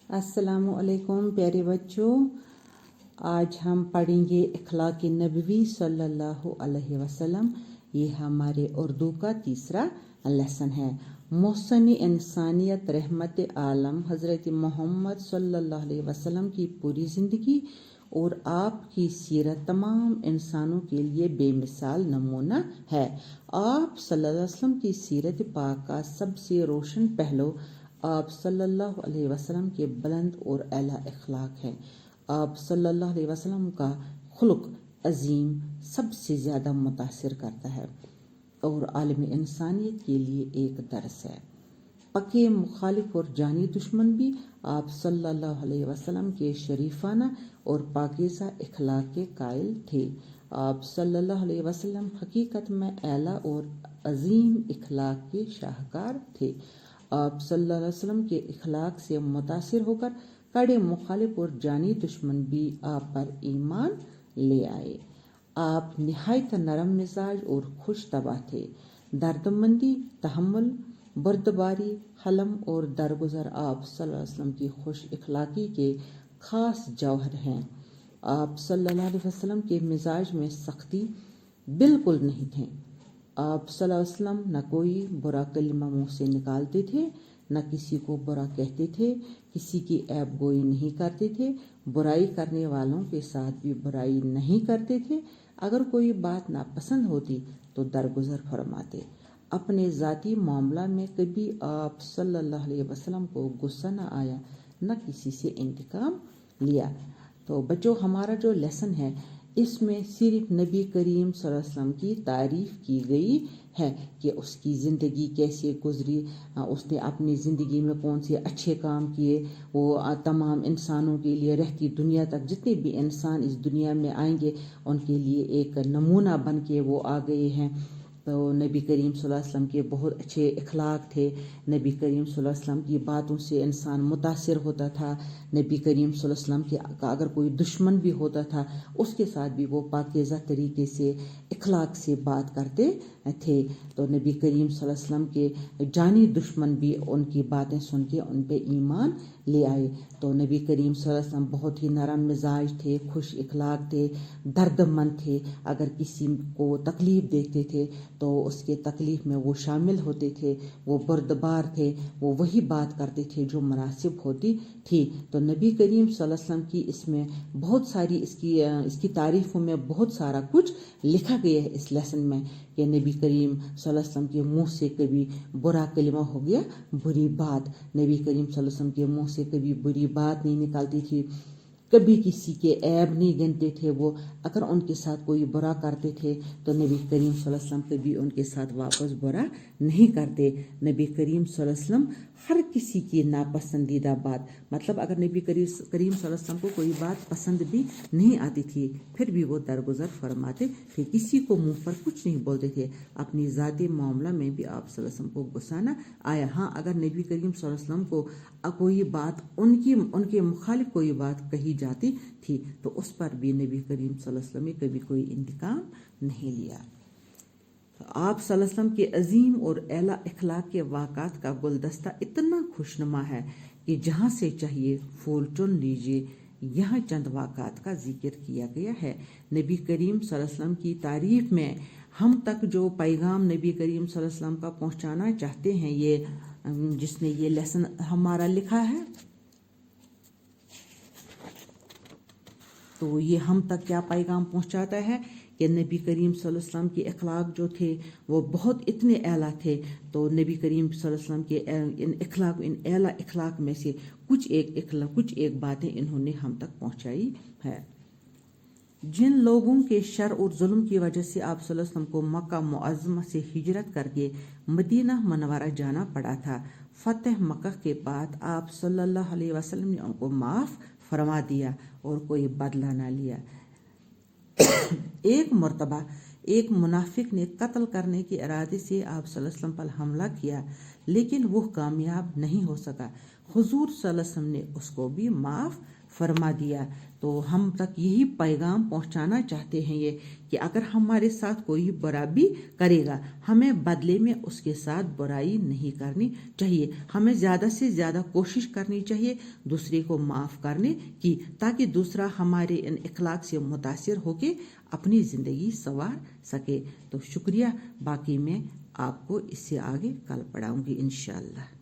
अस्सलामु अलैकुम प्यारे बच्चों, आज हम पढ़ेंगे अखलाक नबवी सल्लल्लाहु अलैहि वसल्लम। ये हमारे उर्दू का तीसरा लेसन है। मोहसन इंसानियत रहमत आलम हज़रत मोहम्मद सल्लल्लाहु अलैहि वसल्लम की पूरी ज़िंदगी और आपकी सीरत तमाम इंसानों के लिए बेमिसाल नमूना है। आप सल्लल्लाहु अलैहि वसल्लम की सीरत पाक का सबसे रोशन पहलू आप सल्लल्लाहु अलैहि वसल्लम के बुलंद और आला अखलाक है। आप सल्लल्लाहु अलैहि वसल्लम का खुलक अजीम सबसे ज़्यादा मुतासिर करता है और आलम इंसानियत के लिए एक दर्स है। पक्के मुखालिफ और जानी दुश्मन भी आप सल्लल्लाहु अलैहि वसल्लम के शरीफाना और पाकीज़ा अखलाक के कायल थे। आप सल्लल्लाहु अलैहि वसल्लम हकीकत में आला और अजीम अखलाक के शाहकार थे। आप सल्लल्लाहु अलैहि वसल्लम के अखलाक से मुतासिर होकर कड़े मुखालिफ और जानी दुश्मन भी आप पर ईमान ले आए। आप निहायत नरम मिजाज और खुश तबा थे। दर्दमंदी, तहम्मुल, बर्दबारी, हलम और दरगुजर आप सल्लल्लाहु अलैहि वसल्लम की खुश अखलाकी के खास जौहर हैं। आप सल्लल्लाहु अलैहि वसल्लम के मिजाज में सख्ती बिल्कुल नहीं थे। आप सल्लल्लाहु अलैहि वसल्लम न कोई बुरा कलिमा मुंह से निकालते थे, न किसी को बुरा कहते थे, किसी की ऐब गोई नहीं करते थे, बुराई करने वालों के साथ भी बुराई नहीं करते थे। अगर कोई बात नापसंद होती तो दरगुजर फरमाते। अपने ज़ाती मामला में कभी आप सल्लल्लाहु अलैहि वसल्लम को गुस्सा न आया, न किसी से इंतकाम लिया। तो बच्चों, हमारा जो लेसन है इसमें सिर्फ नबी करीम सल्लल्लाहु अलैहि वसल्लम की तारीफ की गई है कि उसकी ज़िंदगी कैसे गुजरी, उसने अपनी ज़िंदगी में कौन से अच्छे काम किए। वो तमाम इंसानों के लिए रहती दुनिया तक जितने भी इंसान इस दुनिया में आएंगे उनके लिए एक नमूना बन के वो आ गए हैं। तो नबी करीम सल्लल्लाहु अलैहि वसल्लम के बहुत अच्छे अखलाक थे। नबी करीम सल्लल्लाहु अलैहि वसल्लम की बातों से इंसान मुतासिर होता था। नबी करीम सल्लल्लाहु अलैहि वसल्लम के अगर कोई दुश्मन भी होता था उसके साथ भी वो पाकीज़ा तरीके से अखलाक से बात करते थे। तो नबी करीम सल्लल्लाहु अलैहि वसल्लम के जानी दुश्मन भी उनकी बातें सुन के उन पे ईमान ले आए। तो नबी करीम सल्लल्लाहु अलैहि वसल्लम बहुत ही नरम मिजाज थे, खुश अखलाक थे, दर्दमंद थे। अगर किसी को तकलीफ़ देते थे तो उसके तकलीफ में वो शामिल होते थे, वो बर्दबार थे, वो वही बात करते थे जो मुनासिब होती थी। तो नबी करीम सल्लल्लाहु अलैहि वसल्लम की इसमें बहुत सारी इसकी तारीफ़ों में बहुत सारा कुछ लिखा गया है इस लेसन में कि नबी करीम सल्लल्लाहु अलैहि वसल्लम के मुंह से कभी बुरा कलिमा हो गया, बुरी बात, नबी करीम सल्लल्लाहु अलैहि वसल्लम के मुंह से कभी बुरी बात नहीं निकलती थी, कभी किसी के ऐब नहीं गिनते थे। वो अगर उनके साथ कोई बुरा करते थे तो नबी करीम सल्लल्लाहु अलैहि वसल्लम कभी उनके साथ वापस बुरा नहीं करते। नबी करीम सल्लल्लाहु अलैहि वसल्लम हर किसी की नापसंदीदा बात, मतलब अगर नबी करीम सल्लल्लाहु अलैहि वसल्लम को कोई बात पसंद भी नहीं आती थी फिर भी वो दरगुजर फरमाते थे, किसी को मुंह पर कुछ नहीं बोलते थे। अपनी ज़ाती मामला में भी आप सल्लल्लाहु अलैहि वसल्लम को गुस्सा न आया। हाँ, अगर नबी करीम सल्लल्लाहु अलैहि वसल्लम को कोई बात उनके मुखालिफ कोई बात कही जाती थी तो उस पर भी नबी करीम सल्लल्लाहु अलैहि वसल्लम ने कभी कोई इंतकाम नहीं लिया। तो आप सल्लल्लाहु अलैहि वसल्लम के अजीम और आला अखलाक के वाक़ात का गुलदस्ता इतना खुशनुमा है कि जहाँ से चाहिए फूल चुन लीजिए। यहाँ चंद वाक़ात का जिक्र किया गया है। नबी करीम सल्लल्लाहु अलैहि वसल्लम की तारीफ में हम तक जो पैगाम नबी करीम सल्लल्लाहु अलैहि वसल्लम का पहुँचाना चाहते हैं, ये जिसने ये लेसन हमारा लिखा है, तो ये हम तक क्या पैगाम पहुंचाता है कि नबी करीम सल्लल्लाहु अलैहि वसल्लम के अखलाक जो थे वो बहुत इतने आला थे। तो नबी करीम सल्लल्लाहु अलैहि वसल्लम के इन आला अखलाक में से कुछ एक बातें इन्होंने हम तक पहुंचाई है। जिन लोगों के शर और जुल्म की वजह से आप सल्लल्लाहु अलैहि वसल्लम को मक्का मुअज़्ज़मा से हिजरत करके मदीना मनवरा जाना पड़ा था, फतह मक्का के बाद आप सल्लल्लाहु अलैहि वसल्लम ने उनको माफ़ फरमा दिया और कोई बदला ना लिया। एक मर्तबा एक मुनाफिक ने कत्ल करने के इरादे से आप सल्लल्लाहु अलैहि वसल्लम पर हमला किया, لیکن وہ کامیاب نہیں ہو سکا. حضور صلی اللہ علیہ وسلم نے اس کو بھی معاف فرما دیا. تو ہم تک یہی پیغام پہنچانا چاہتے ہیں یہ کہ اگر ہمارے ساتھ کوئی برا بھی کرے گا ہمیں بدلے میں اس کے ساتھ برائی نہیں کرنی چاہیے. ہمیں زیادہ سے زیادہ کوشش کرنی چاہیے دوسرے کو معاف کرنے کی, تاکہ دوسرا ہمارے ان اخلاق سے متاثر ہو کے اپنی زندگی سنوار سکے. تو شکریہ. باقی میں آپ کو اس سے آگے کل پڑھاؤں گی انشاءاللہ.